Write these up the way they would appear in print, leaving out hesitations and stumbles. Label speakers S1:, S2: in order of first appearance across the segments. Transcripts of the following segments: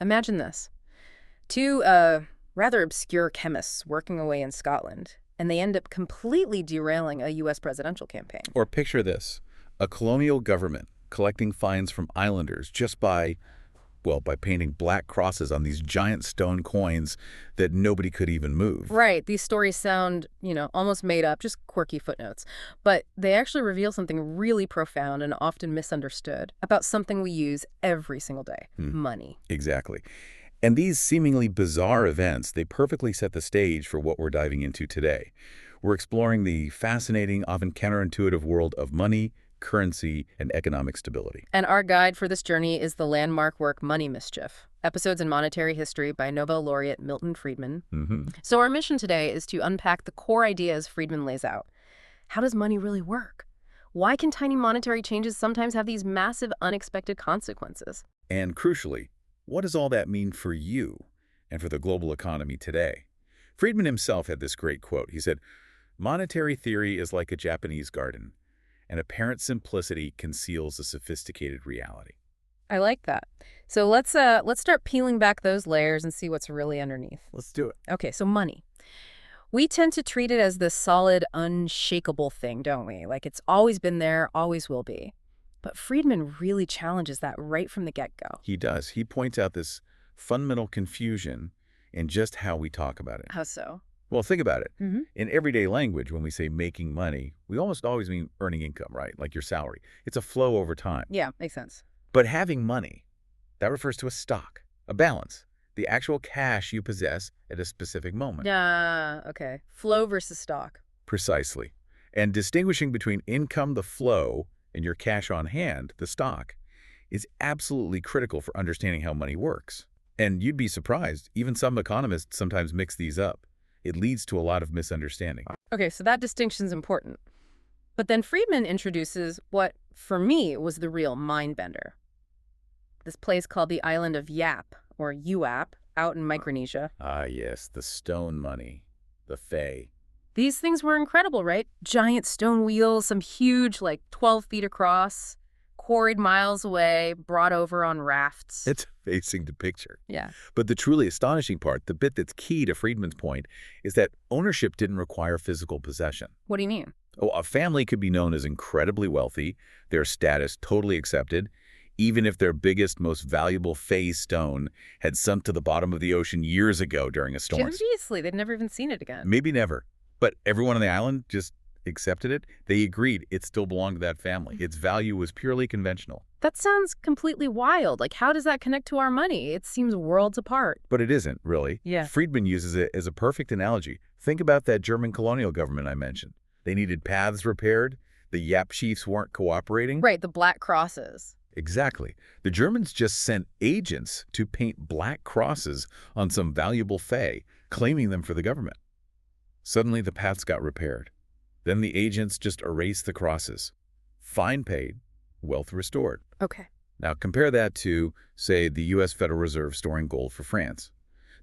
S1: Imagine this. Two rather obscure chemists working away in Scotland, and they end up completely derailing a U.S. presidential campaign.
S2: Or picture this, a colonial government collecting fines from islanders just by painting black crosses on these giant stone coins that nobody could even move.
S1: Right. These stories sound, almost made up, just quirky footnotes. But they actually reveal something really profound and often misunderstood about something we use every single day, money.
S2: Exactly. And these seemingly bizarre events, they perfectly set the stage for what we're diving into today. We're exploring the fascinating, often counterintuitive world of money, currency, and economic stability.
S1: And our guide for this journey is the landmark work Money, Mischief, Episodes in Monetary History by Nobel laureate Milton Friedman. So our mission today is to unpack the core ideas Friedman lays out. How does money really work? Why can tiny monetary changes sometimes have these massive, unexpected consequences?
S2: And crucially, what does all that mean for you and for the global economy today? Friedman himself had this great quote. He said, "Monetary theory is like a Japanese garden. And apparent simplicity conceals a sophisticated reality."
S1: I like that. So let's start peeling back those layers and see what's really underneath.
S2: Let's do it.
S1: Okay, so money. We tend to treat it as this solid, unshakable thing, don't we? Like it's always been there, always will be. But Friedman really challenges that right from the get-go.
S2: He does. He points out this fundamental confusion in just how we talk about it.
S1: How so?
S2: Well, think about it. In everyday language, when we say making money, we almost always mean earning income, right? Like your salary. It's a flow over time.
S1: Yeah, makes sense.
S2: But having money, that refers to a stock, a balance, the actual cash you possess at a specific moment.
S1: Yeah, okay. Flow versus stock.
S2: Precisely. And distinguishing between income, the flow, and your cash on hand, the stock, is absolutely critical for understanding how money works. And you'd be surprised, even some economists sometimes mix these up. It leads to a lot of misunderstanding.
S1: Okay, so that distinction's important. But then Friedman introduces what, for me, was the real mind bender. This place called the island of Yap, or UAP, out in Micronesia.
S2: Ah, yes, the stone money, the Fae.
S1: These things were incredible, right? Giant stone wheels, some huge, like 12 feet across, quarried miles away, brought over on rafts.
S2: It's amazing to picture.
S1: Yeah.
S2: But the truly astonishing part, the bit that's key to Friedman's point, is that ownership didn't require physical possession.
S1: What do you mean?
S2: Oh, a family could be known as incredibly wealthy, their status totally accepted, even if their biggest, most valuable Fae stone had sunk to the bottom of the ocean years ago during a storm.
S1: Seriously, they'd never even seen it again.
S2: Maybe never. But everyone on the island just accepted it. They agreed it still belonged to that family. Its value was purely conventional.
S1: That sounds completely wild. Like, how does that connect to our money? It seems worlds apart.
S2: But it isn't, really.
S1: Yeah.
S2: Friedman uses it as a perfect analogy. Think about that German colonial government I mentioned. They needed paths repaired. The Yap chiefs weren't cooperating.
S1: Right, the black crosses.
S2: Exactly. The Germans just sent agents to paint black crosses on some valuable Fae, claiming them for the government. Suddenly, the paths got repaired. Then the agents just erased the crosses. Fine paid, wealth restored.
S1: Okay.
S2: Now compare that to, say, the U.S. Federal Reserve storing gold for France.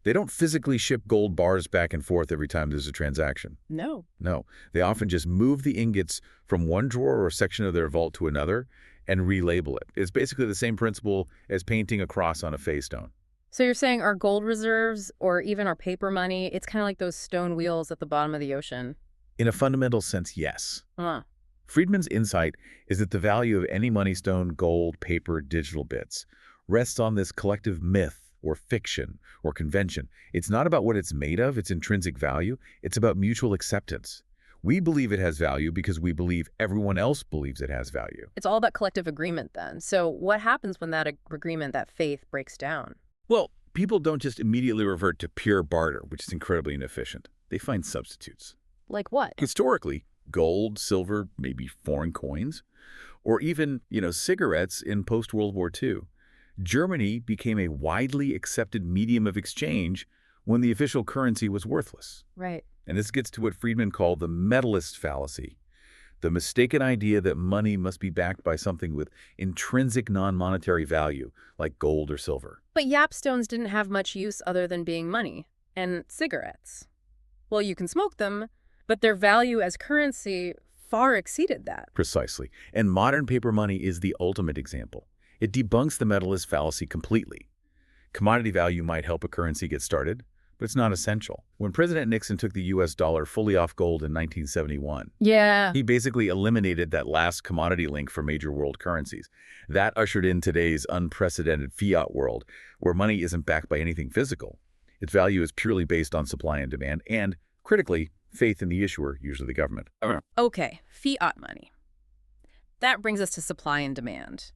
S2: They don't physically ship gold bars back and forth every time there's a transaction.
S1: No.
S2: No, they often just move the ingots from one drawer or section of their vault to another and relabel it. It's basically the same principle as painting a cross on a Fae stone.
S1: So you're saying our gold reserves, or even our paper money, it's kind of like those stone wheels at the bottom of the ocean?
S2: In a fundamental sense, yes.
S1: Huh.
S2: Friedman's insight is that the value of any money stone, gold, paper, digital bits rests on this collective myth or fiction or convention. It's not about what it's made of, its intrinsic value. It's about mutual acceptance. We believe it has value because we believe everyone else believes it has value.
S1: It's all about collective agreement then. So what happens when that agreement, that faith, breaks down?
S2: Well, people don't just immediately revert to pure barter, which is incredibly inefficient. They find substitutes.
S1: Like what?
S2: Historically, gold, silver, maybe foreign coins, or even, cigarettes in post-World War II. Germany became a widely accepted medium of exchange when the official currency was worthless.
S1: Right.
S2: And this gets to what Friedman called the medalist fallacy, the mistaken idea that money must be backed by something with intrinsic non-monetary value, like gold or silver.
S1: But Yap stones didn't have much use other than being money. And cigarettes. Well, you can smoke them, but their value as currency far exceeded that.
S2: Precisely. And modern paper money is the ultimate example. It debunks the medalist fallacy completely. Commodity value might help a currency get started, but it's not essential. When President Nixon took the U.S. dollar fully off gold in 1971,
S1: Yeah.
S2: he basically eliminated that last commodity link for major world currencies. That ushered in today's unprecedented fiat world, where money isn't backed by anything physical. Its value is purely based on supply and demand, and, critically, faith in the issuer, usually the government.
S1: Okay, fiat money. That brings us to supply and demand.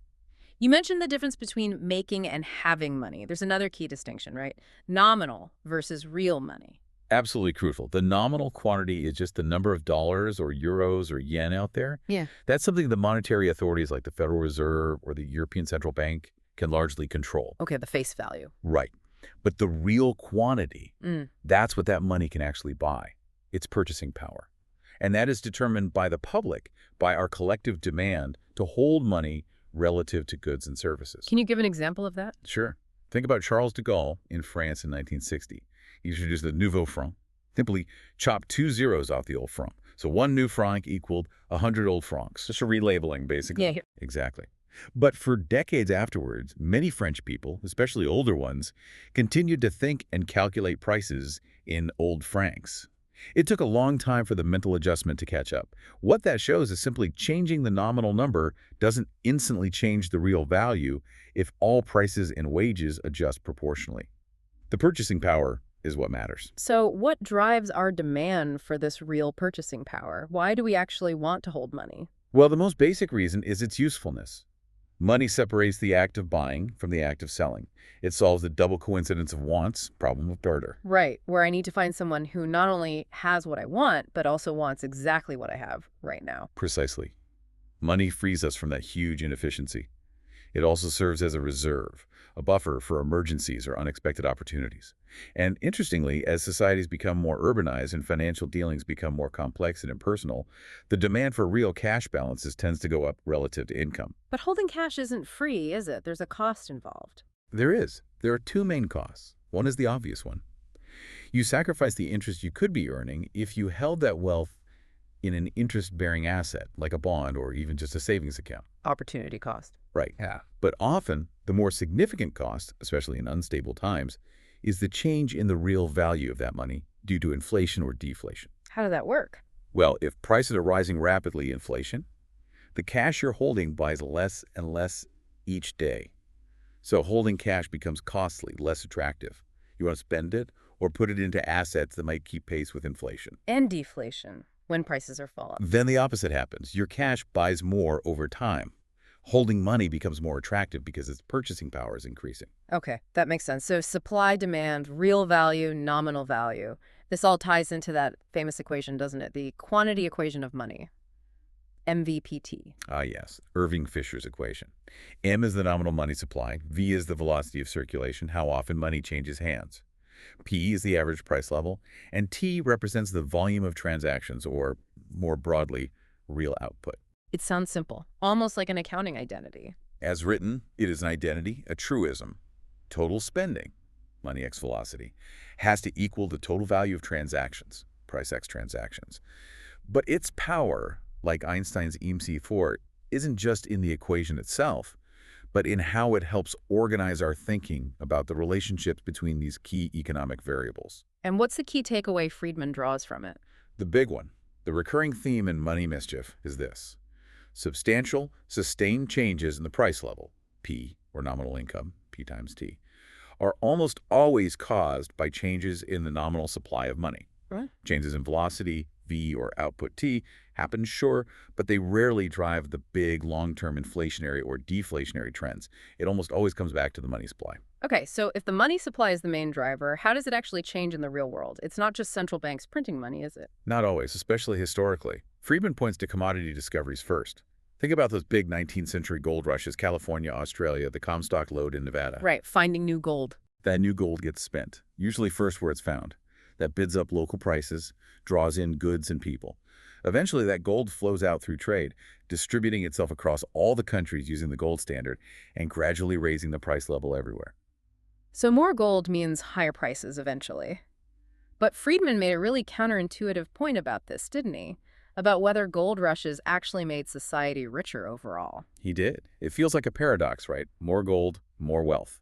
S1: You mentioned the difference between making and having money. There's another key distinction, right? Nominal versus real money.
S2: Absolutely crucial. The nominal quantity is just the number of dollars or euros or yen out there.
S1: Yeah.
S2: That's something the monetary authorities like the Federal Reserve or the European Central Bank can largely control.
S1: Okay, the face value.
S2: Right. But the real quantity, that's what that money can actually buy. It's purchasing power. And that is determined by the public, by our collective demand to hold money relative to goods and services.
S1: Can you give an example of that?
S2: Sure. Think about Charles de Gaulle in France in 1960. He introduced the nouveau franc. Simply chopped 2 zeros off the old franc. So 1 new franc equaled 100 old francs. Just a relabeling, basically.
S1: Yeah.
S2: Exactly. But for decades afterwards, many French people, especially older ones, continued to think and calculate prices in old francs. It took a long time for the mental adjustment to catch up. What that shows is simply changing the nominal number doesn't instantly change the real value if all prices and wages adjust proportionally. The purchasing power is what matters.
S1: So what drives our demand for this real purchasing power? Why do we actually want to hold money?
S2: Well, the most basic reason is its usefulness. Money separates the act of buying from the act of selling. It solves the double coincidence of wants problem of barter.
S1: Right, where I need to find someone who not only has what I want, but also wants exactly what I have right now.
S2: Precisely. Money frees us from that huge inefficiency. It also serves as a reserve, a buffer for emergencies or unexpected opportunities. And interestingly, as societies become more urbanized and financial dealings become more complex and impersonal, the demand for real cash balances tends to go up relative to income.
S1: But holding cash isn't free, is it? There's a cost involved.
S2: There is. There are 2 main costs. One is the obvious one. You sacrifice the interest you could be earning if you held that wealth in an interest-bearing asset, like a bond or even just a savings account.
S1: Opportunity cost.
S2: Right. Yeah. But often, the more significant cost, especially in unstable times, is the change in the real value of that money due to inflation or deflation.
S1: How does that work?
S2: Well, if prices are rising rapidly, inflation, the cash you're holding buys less and less each day. So holding cash becomes costly, less attractive. You want to spend it or put it into assets that might keep pace with inflation.
S1: And deflation, when prices are falling.
S2: Then the opposite happens. Your cash buys more over time. Holding money becomes more attractive because its purchasing power is increasing.
S1: Okay, that makes sense. So supply, demand, real value, nominal value. This all ties into that famous equation, doesn't it? The quantity equation of money. MVPT.
S2: Ah, yes, Irving Fisher's equation. M is the nominal money supply. V is the velocity of circulation, how often money changes hands. P is the average price level. And T represents the volume of transactions, or more broadly, real output.
S1: It sounds simple, almost like an accounting identity.
S2: As written, it is an identity, a truism. Total spending, money x velocity, has to equal the total value of transactions, price x transactions. But its power, like Einstein's MC4, isn't just in the equation itself, but in how it helps organize our thinking about the relationships between these key economic variables.
S1: And what's the key takeaway Friedman draws from it?
S2: The big one, the recurring theme in Money Mischief, is this. Substantial, sustained changes in the price level, P, or nominal income, P times T, are almost always caused by changes in the nominal supply of money.
S1: Right.
S2: Changes in velocity, V, or output T, happen, sure, but they rarely drive the big long-term inflationary or deflationary trends. It almost always comes back to the money supply.
S1: Okay, so if the money supply is the main driver, how does it actually change in the real world? It's not just central banks printing money, is it?
S2: Not always, especially historically. Friedman points to commodity discoveries first. Think about those big 19th century gold rushes, California, Australia, the Comstock lode in Nevada.
S1: Right, finding new gold.
S2: That new gold gets spent, usually first where it's found. That bids up local prices, draws in goods and people. Eventually, that gold flows out through trade, distributing itself across all the countries using the gold standard and gradually raising the price level everywhere.
S1: So more gold means higher prices eventually. But Friedman made a really counterintuitive point about this, didn't he? About whether gold rushes actually made society richer overall.
S2: He did. It feels like a paradox, right? More gold, more wealth.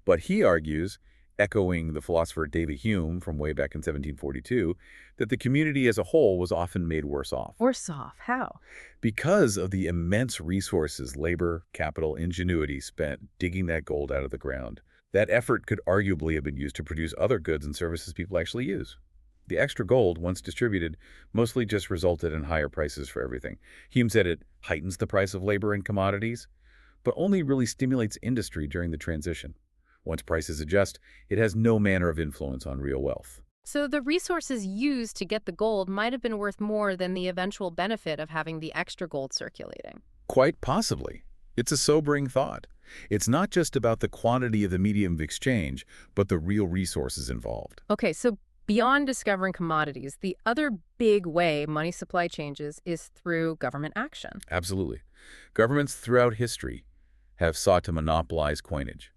S2: But he argues, echoing the philosopher David Hume from way back in 1742, that the community as a whole was often made worse off.
S1: Worse off? How?
S2: Because of the immense resources, labor, capital, ingenuity spent digging that gold out of the ground. That effort could arguably have been used to produce other goods and services people actually use. The extra gold, once distributed, mostly just resulted in higher prices for everything. Hume said it heightens the price of labor and commodities, but only really stimulates industry during the transition. Once prices adjust, it has no manner of influence on real wealth.
S1: So the resources used to get the gold might have been worth more than the eventual benefit of having the extra gold circulating.
S2: Quite possibly. It's a sobering thought. It's not just about the quantity of the medium of exchange, but the real resources involved.
S1: Okay, so beyond discovering commodities, the other big way money supply changes is through government action.
S2: Absolutely. Governments throughout history have sought to monopolize coinage,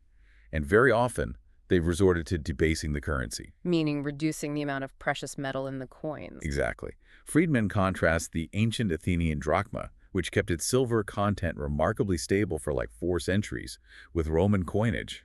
S2: and very often they've resorted to debasing the currency.
S1: Meaning reducing the amount of precious metal in the coins.
S2: Exactly. Friedman contrasts the ancient Athenian drachma, which kept its silver content remarkably stable for like 4 centuries, with Roman coinage.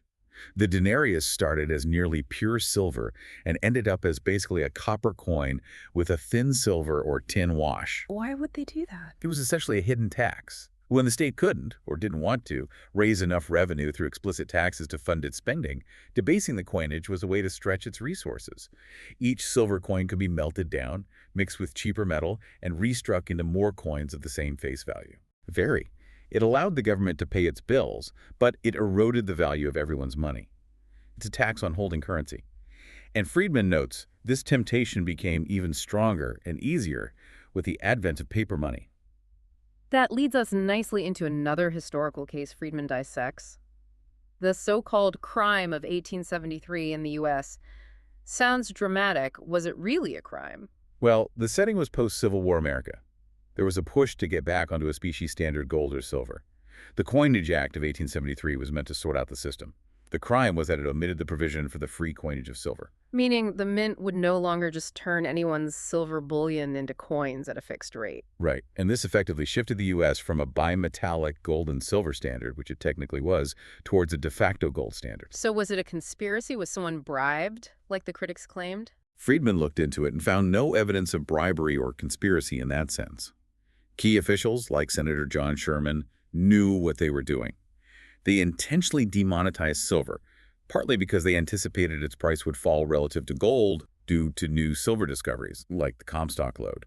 S2: The denarius started as nearly pure silver and ended up as basically a copper coin with a thin silver or tin wash.
S1: Why would they do that?
S2: It was essentially a hidden tax. When the state couldn't, or didn't want to, raise enough revenue through explicit taxes to fund its spending, debasing the coinage was a way to stretch its resources. Each silver coin could be melted down, mixed with cheaper metal, and restruck into more coins of the same face value. It allowed the government to pay its bills, but it eroded the value of everyone's money. It's a tax on holding currency. And Friedman notes, this temptation became even stronger and easier with the advent of paper money.
S1: That leads us nicely into another historical case Friedman dissects. The so-called crime of 1873 in the U.S. sounds dramatic. Was it really a crime?
S2: Well, the setting was post-Civil War America. There was a push to get back onto a species standard gold or silver. The Coinage Act of 1873 was meant to sort out the system. The crime was that it omitted the provision for the free coinage of silver.
S1: Meaning the mint would no longer just turn anyone's silver bullion into coins at a fixed rate.
S2: Right, and this effectively shifted the U.S. from a bimetallic gold and silver standard, which it technically was, towards a de facto gold standard.
S1: So was it a conspiracy? Was someone bribed, like the critics claimed?
S2: Friedman looked into it and found no evidence of bribery or conspiracy in that sense. Key officials, like Senator John Sherman, knew what they were doing. They intentionally demonetized silver, partly because they anticipated its price would fall relative to gold due to new silver discoveries, like the Comstock lode.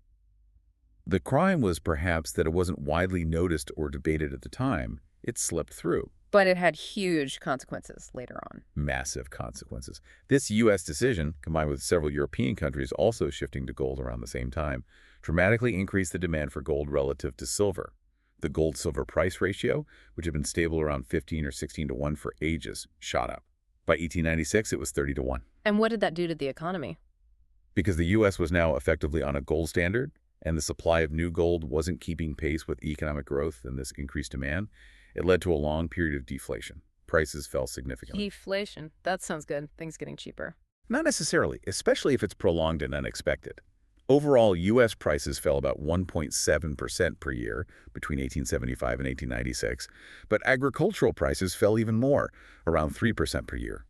S2: The crime was perhaps that it wasn't widely noticed or debated at the time. It slipped through.
S1: But it had huge consequences later on.
S2: Massive consequences. This U.S. decision, combined with several European countries also shifting to gold around the same time, dramatically increased the demand for gold relative to silver. The gold-silver price ratio, which had been stable around 15 or 16 to 1 for ages, shot up. By 1896, it was 30 to 1.
S1: And what did that do to the economy?
S2: Because the U.S. was now effectively on a gold standard, and the supply of new gold wasn't keeping pace with economic growth and this increased demand, it led to a long period of deflation. Prices fell significantly.
S1: Deflation. That sounds good. Things getting cheaper.
S2: Not necessarily, especially if it's prolonged and unexpected. Overall, U.S. prices fell about 1.7% per year between 1875 and 1896, but agricultural prices fell even more, around 3% per year.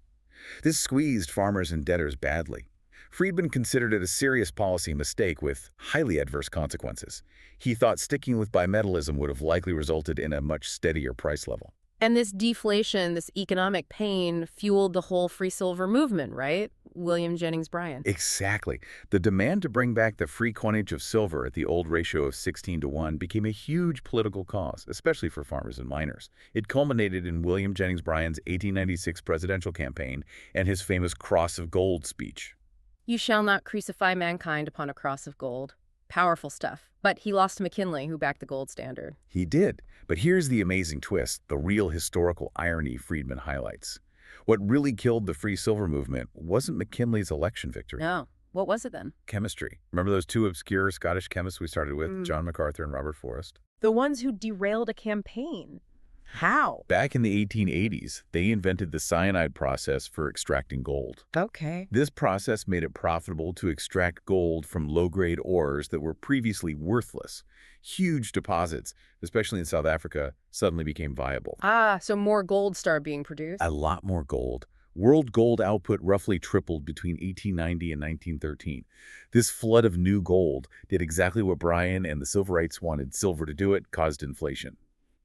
S2: This squeezed farmers and debtors badly. Friedman considered it a serious policy mistake with highly adverse consequences. He thought sticking with bimetallism would have likely resulted in a much steadier price level.
S1: And this deflation, this economic pain, fueled the whole free silver movement, right? William Jennings Bryan.
S2: Exactly. The demand to bring back the free coinage of silver at the old ratio of 16 to 1 became a huge political cause, especially for farmers and miners. It culminated in William Jennings Bryan's 1896 presidential campaign and his famous Cross of Gold speech.
S1: You shall not crucify mankind upon a cross of gold. Powerful stuff. But he lost to McKinley, who backed the gold standard.
S2: He did. But here's the amazing twist, the real historical irony Friedman highlights. What really killed the free silver movement wasn't McKinley's election victory.
S1: No. What was it then?
S2: Chemistry. Remember those 2 obscure Scottish chemists we started with, John MacArthur and Robert Forrest?
S1: The ones who derailed a campaign. How?
S2: Back in the 1880s, they invented the cyanide process for extracting gold.
S1: Okay.
S2: This process made it profitable to extract gold from low-grade ores that were previously worthless. Huge deposits, especially in South Africa, suddenly became viable.
S1: Ah, so more gold started being produced?
S2: A lot more gold. World gold output roughly tripled between 1890 and 1913. This flood of new gold did exactly what Bryan and the Silverites wanted silver to do. It caused inflation.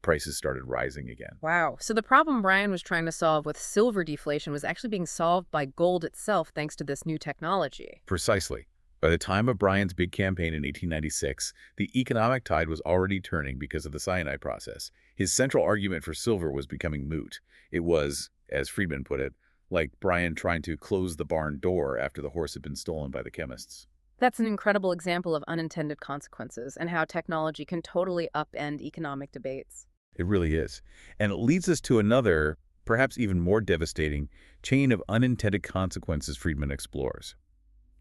S2: Prices started rising again.
S1: Wow. So the problem Brian was trying to solve with silver deflation was actually being solved by gold itself thanks to this new technology.
S2: Precisely. By the time of Bryan's big campaign in 1896, the economic tide was already turning because of the cyanide process. His central argument for silver was becoming moot. It was, as Friedman put it, like Bryan trying to close the barn door after the horse had been stolen by the chemists.
S1: That's an incredible example of unintended consequences and how technology can totally upend economic debates.
S2: It really is. And it leads us to another, perhaps even more devastating, chain of unintended consequences Friedman explores.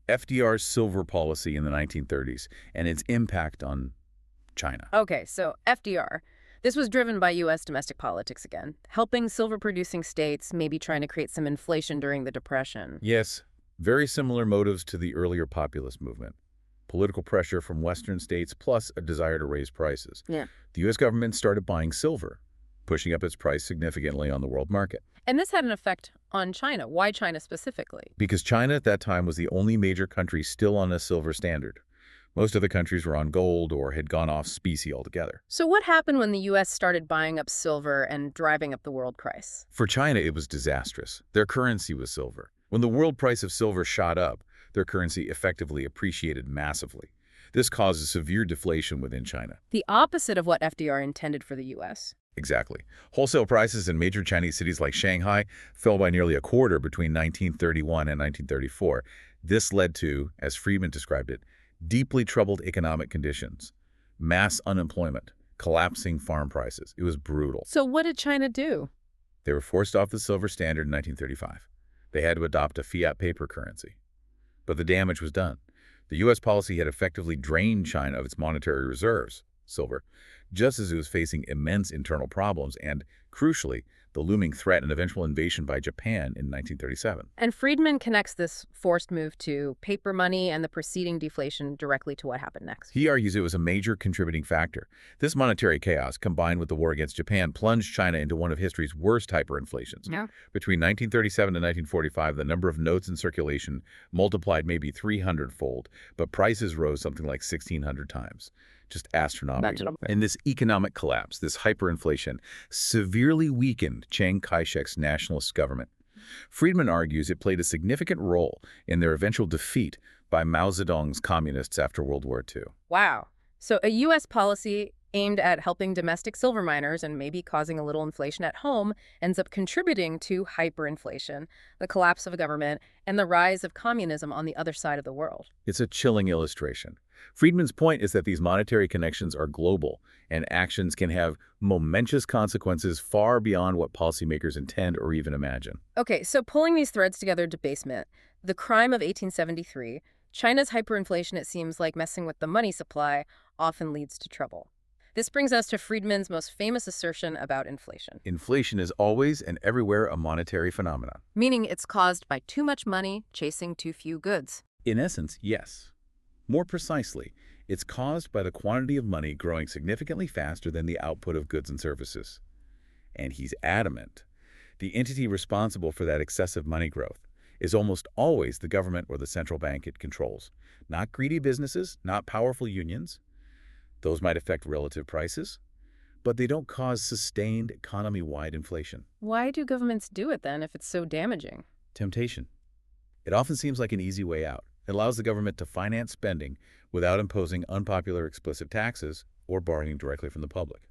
S2: FDR's silver policy in the 1930s and its impact on China.
S1: Okay, so FDR. This was driven by U.S. domestic politics again, helping silver-producing states, maybe trying to create some inflation during the Depression.
S2: Yes, very similar motives to the earlier populist movement. Political pressure from Western states plus a desire to raise prices.
S1: Yeah.
S2: The U.S. government started buying silver, pushing up its price significantly on the world market.
S1: And this had an effect on China. Why China specifically?
S2: Because China at that time was the only major country still on a silver standard. Most of the countries were on gold or had gone off specie altogether.
S1: So what happened when the U.S. started buying up silver and driving up the world price?
S2: For China, it was disastrous. Their currency was silver. When the world price of silver shot up, their currency effectively appreciated massively. This caused severe deflation within China.
S1: The opposite of what FDR intended for the U.S.
S2: Exactly. Wholesale prices in major Chinese cities like Shanghai fell by nearly a quarter between 1931 and 1934. This led to, as Friedman described it, deeply troubled economic conditions, mass unemployment, collapsing farm prices. It was brutal.
S1: So what did China do?
S2: They were forced off the silver standard in 1935. They had to adopt a fiat paper currency. But the damage was done. The U.S. policy had effectively drained China of its monetary reserves, silver, just as it was facing immense internal problems and, crucially, the looming threat and eventual invasion by Japan in 1937.
S1: And Friedman connects this forced move to paper money and the preceding deflation directly to what happened next.
S2: He argues it was a major contributing factor. This monetary chaos, combined with the war against Japan, plunged China into one of history's worst hyperinflations.
S1: Yeah.
S2: Between 1937 and 1945, the number of notes in circulation multiplied maybe 300-fold, but prices rose something like 1,600 times. Just astronomical. And this economic collapse, this hyperinflation, severely weakened Chiang Kai-shek's nationalist government. Friedman argues it played a significant role in their eventual defeat by Mao Zedong's communists after World War II.
S1: Wow. So a U.S. policy aimed at helping domestic silver miners and maybe causing a little inflation at home ends up contributing to hyperinflation, the collapse of a government, and the rise of communism on the other side of the world.
S2: It's a chilling illustration. Friedman's point is that these monetary connections are global, and actions can have momentous consequences far beyond what policymakers intend or even imagine.
S1: Okay, so pulling these threads together, debasement, the crime of 1873, China's hyperinflation, it seems like messing with the money supply, often leads to trouble. This brings us to Friedman's most famous assertion about inflation.
S2: Inflation is always and everywhere a monetary phenomenon.
S1: Meaning it's caused by too much money chasing too few goods.
S2: In essence, yes. More precisely, it's caused by the quantity of money growing significantly faster than the output of goods and services. And he's adamant. The entity responsible for that excessive money growth is almost always the government or the central bank it controls. Not greedy businesses, not powerful unions. Those might affect relative prices, but they don't cause sustained economy-wide inflation.
S1: Why do governments do it then if it's so damaging?
S2: Temptation. It often seems like an easy way out. It allows the government to finance spending without imposing unpopular explicit taxes or borrowing directly from the public.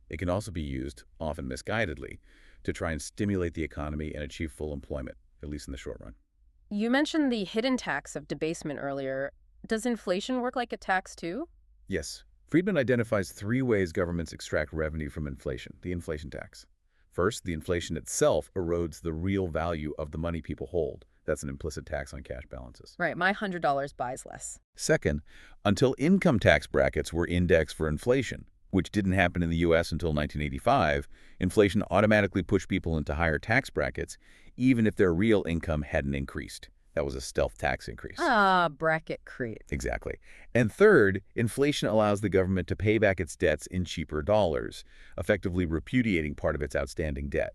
S2: It can also be used, often misguidedly, to try and stimulate the economy and achieve full employment, at least in the short run.
S1: You mentioned the hidden tax of debasement earlier. Does inflation work like a tax too?
S2: Yes. Friedman identifies three ways governments extract revenue from inflation, the inflation tax. First, the inflation itself erodes the real value of the money people hold. That's an implicit tax on cash balances.
S1: Right, my $100 buys less.
S2: Second, until income tax brackets were indexed for inflation, which didn't happen in the U.S. until 1985, inflation automatically pushed people into higher tax brackets, even if their real income hadn't increased. That was a stealth tax increase.
S1: Ah, bracket creep.
S2: Exactly. And third, inflation allows the government to pay back its debts in cheaper dollars, effectively repudiating part of its outstanding debt.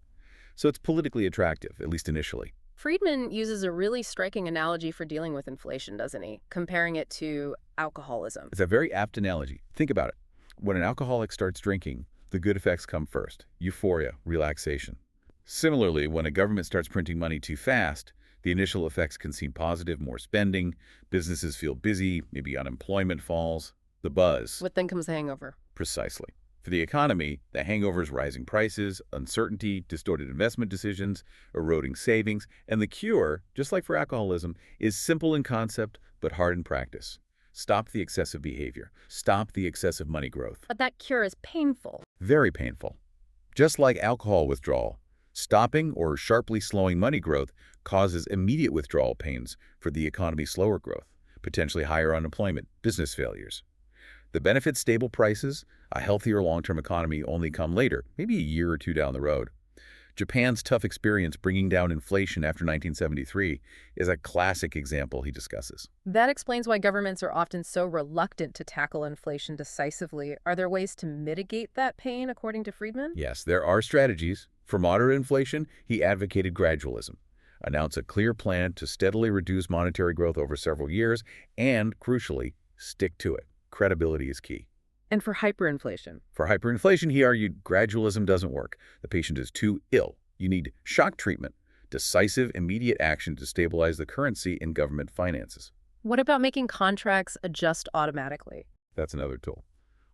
S2: So it's politically attractive, at least initially.
S1: Friedman uses a really striking analogy for dealing with inflation, doesn't he? Comparing it to alcoholism.
S2: It's a very apt analogy. Think about it. When an alcoholic starts drinking, the good effects come first: euphoria, relaxation. Similarly, when a government starts printing money too fast, the initial effects can seem positive: more spending, businesses feel busy, maybe unemployment falls. The buzz.
S1: What then comes the hangover?
S2: Precisely. For the economy, the hangover is rising prices, uncertainty, distorted investment decisions, eroding savings, and the cure, just like for alcoholism, is simple in concept but hard in practice. Stop the excessive behavior. Stop the excessive money growth.
S1: But that cure is painful.
S2: Very painful. Just like alcohol withdrawal, stopping or sharply slowing money growth causes immediate withdrawal pains for the economy's slower growth, potentially higher unemployment, business failures. The benefits: stable prices, a healthier long-term economy, only come later, maybe a year or two down the road. Japan's tough experience bringing down inflation after 1973 is a classic example he discusses.
S1: That explains why governments are often so reluctant to tackle inflation decisively. Are there ways to mitigate that pain, according to Friedman?
S2: Yes, there are strategies. For moderate inflation, he advocated gradualism. Announce a clear plan to steadily reduce monetary growth over several years, and, crucially, stick to it. Credibility is key.
S1: And for hyperinflation?
S2: For hyperinflation, he argued, gradualism doesn't work. The patient is too ill. You need shock treatment, decisive, immediate action to stabilize the currency in government finances.
S1: What about making contracts adjust automatically?
S2: That's another tool.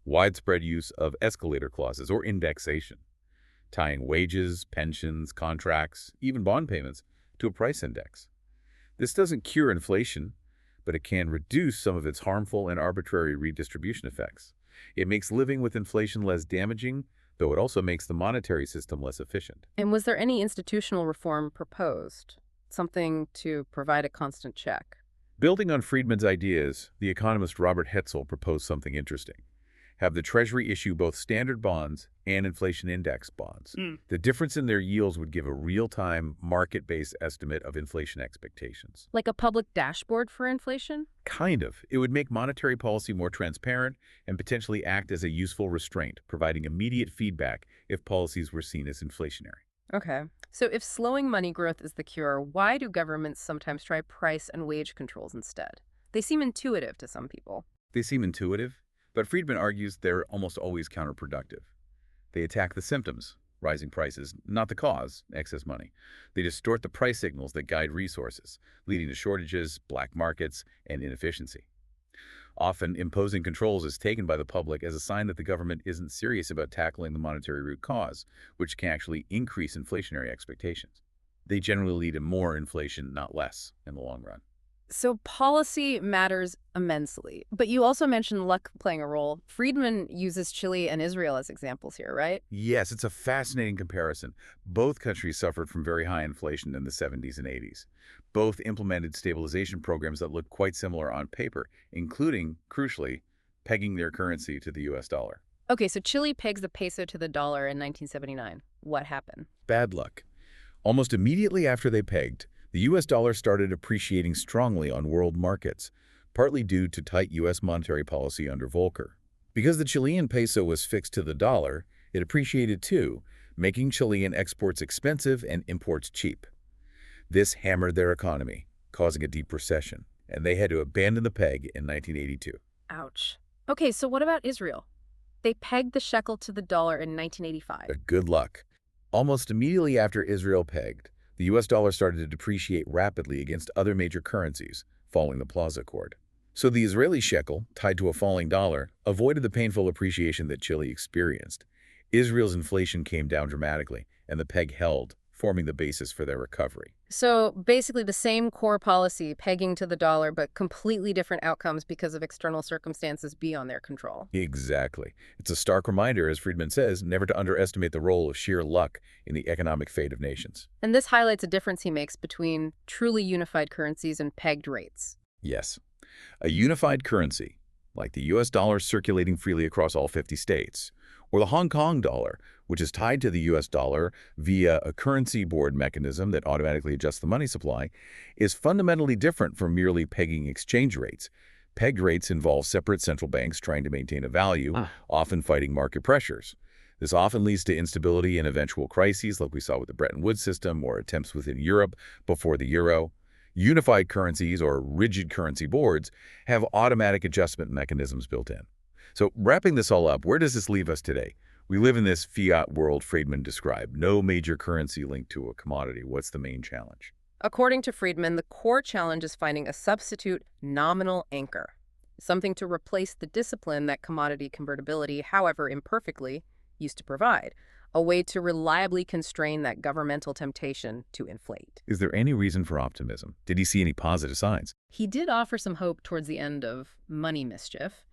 S2: Widespread use of escalator clauses or indexation, tying wages, pensions, contracts, even bond payments to a price index. This doesn't cure inflation, but it can reduce some of its harmful and arbitrary redistribution effects. It makes living with inflation less damaging, though it also makes the monetary system less efficient.
S1: And was there any institutional reform proposed? Something to provide a constant check?
S2: Building on Friedman's ideas, the economist Robert Hetzel proposed something interesting. Have the Treasury issue both standard bonds and inflation index bonds. The difference in their yields would give a real-time, market-based estimate of inflation expectations.
S1: Like a public dashboard for inflation?
S2: Kind of. It would make monetary policy more transparent and potentially act as a useful restraint, providing immediate feedback if policies were seen as inflationary.
S1: Okay. So if slowing money growth is the cure, why do governments sometimes try price and wage controls instead? They seem intuitive to some people.
S2: They seem intuitive, but Friedman argues they're almost always counterproductive. They attack the symptoms, rising prices, not the cause, excess money. They distort the price signals that guide resources, leading to shortages, black markets, and inefficiency. Often, imposing controls is taken by the public as a sign that the government isn't serious about tackling the monetary root cause, which can actually increase inflationary expectations. They generally lead to more inflation, not less, in the long run.
S1: So policy matters immensely. But you also mentioned luck playing a role. Friedman uses Chile and Israel as examples here, right?
S2: Yes, it's a fascinating comparison. Both countries suffered from very high inflation in the 70s and 80s. Both implemented stabilization programs that looked quite similar on paper, including, crucially, pegging their currency to the U.S. dollar.
S1: Okay, so Chile pegs the peso to the dollar in 1979. What happened?
S2: Bad luck. Almost immediately after they pegged, the U.S. dollar started appreciating strongly on world markets, partly due to tight U.S. monetary policy under Volcker. Because the Chilean peso was fixed to the dollar, it appreciated too, making Chilean exports expensive and imports cheap. This hammered their economy, causing a deep recession, and they had to abandon the peg in 1982.
S1: Ouch. Okay, so what about Israel? They pegged the shekel to the dollar in 1985.
S2: Good luck. Almost immediately after Israel pegged, the U.S. dollar started to depreciate rapidly against other major currencies, following the Plaza Accord. So the Israeli shekel, tied to a falling dollar, avoided the painful appreciation that Chile experienced. Israel's inflation came down dramatically, and the peg held, forming the basis for their recovery.
S1: So basically the same core policy, pegging to the dollar, but completely different outcomes because of external circumstances beyond their control.
S2: Exactly. It's a stark reminder, as Friedman says, never to underestimate the role of sheer luck in the economic fate of nations.
S1: And this highlights a difference he makes between truly unified currencies and pegged rates.
S2: Yes. A unified currency, like the US dollar circulating freely across all 50 states, or the Hong Kong dollar, which is tied to the US dollar via a currency board mechanism that automatically adjusts the money supply, is fundamentally different from merely pegging exchange rates. Pegged rates involve separate central banks trying to maintain a value, often fighting market pressures. This often leads to instability and eventual crises like we saw with the Bretton Woods system or attempts within Europe before the euro. Unified currencies, or rigid currency boards, have automatic adjustment mechanisms built in. So wrapping this all up, where does this leave us today? We live in this fiat world Friedman described. No major currency linked to a commodity. What's the main challenge?
S1: According to Friedman, the core challenge is finding a substitute nominal anchor, something to replace the discipline that commodity convertibility, however imperfectly, used to provide, a way to reliably constrain that governmental temptation to inflate.
S2: Is there any reason for optimism? Did he see any positive signs?
S1: He did offer some hope towards the end of Money Mischief.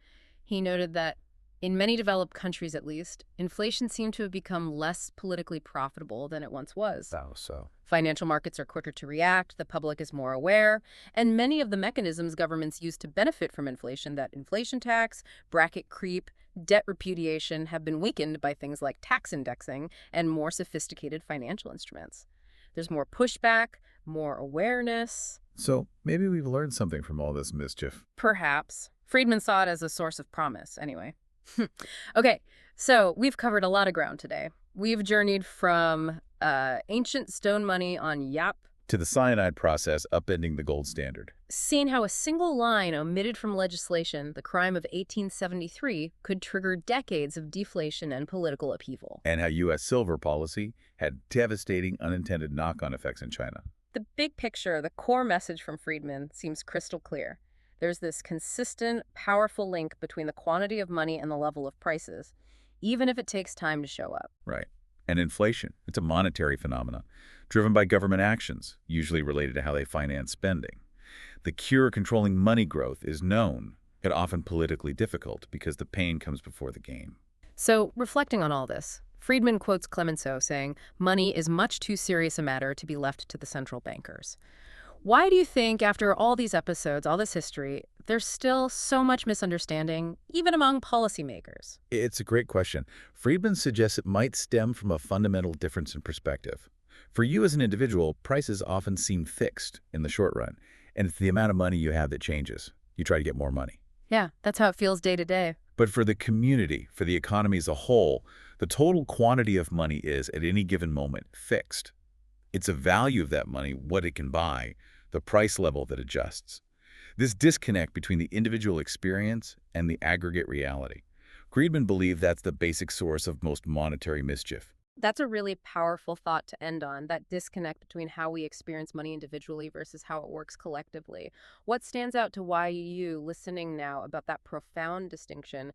S1: He noted that in many developed countries, at least, inflation seemed to have become less politically profitable than it once was.
S2: So.
S1: Financial markets are quicker to react, the public is more aware, and many of the mechanisms governments use to benefit from inflation, that inflation tax, bracket creep, debt repudiation, have been weakened by things like tax indexing and more sophisticated financial instruments. There's more pushback, more awareness.
S2: So maybe we've learned something from all this mischief.
S1: Perhaps. Friedman saw it as a source of promise, anyway. Okay, so we've covered a lot of ground today. We've journeyed from ancient stone money on Yap
S2: To the cyanide process upending the gold standard.
S1: seen how a single line omitted from legislation, the crime of 1873, could trigger decades of deflation and political upheaval.
S2: And how U.S. silver policy had devastating unintended knock-on effects in China.
S1: The big picture, the core message from Friedman, seems crystal clear. There's this consistent, powerful link between the quantity of money and the level of prices, even if it takes time to show up.
S2: Right. And inflation, it's a monetary phenomenon, driven by government actions, usually related to how they finance spending. The cure controlling money growth is known, yet often politically difficult because the pain comes before the gain.
S1: So, reflecting on all this, Friedman quotes Clemenceau saying, "Money is much too serious a matter to be left to the central bankers." Why do you think, after all these episodes, all this history, there's still so much misunderstanding, even among policymakers?
S2: It's a great question. Friedman suggests it might stem from a fundamental difference in perspective. For you as an individual, prices often seem fixed in the short run, and it's the amount of money you have that changes. You try to get more money.
S1: Yeah, that's how it feels day to day.
S2: But for the community, for the economy as a whole, the total quantity of money is, at any given moment, fixed. It's a value of that money, what it can buy, the price level that adjusts. This disconnect between the individual experience and the aggregate reality. Friedman believed that's the basic source of most monetary mischief.
S1: That's a really powerful thought to end on, that disconnect between how we experience money individually versus how it works collectively. What stands out to you listening now about that profound distinction?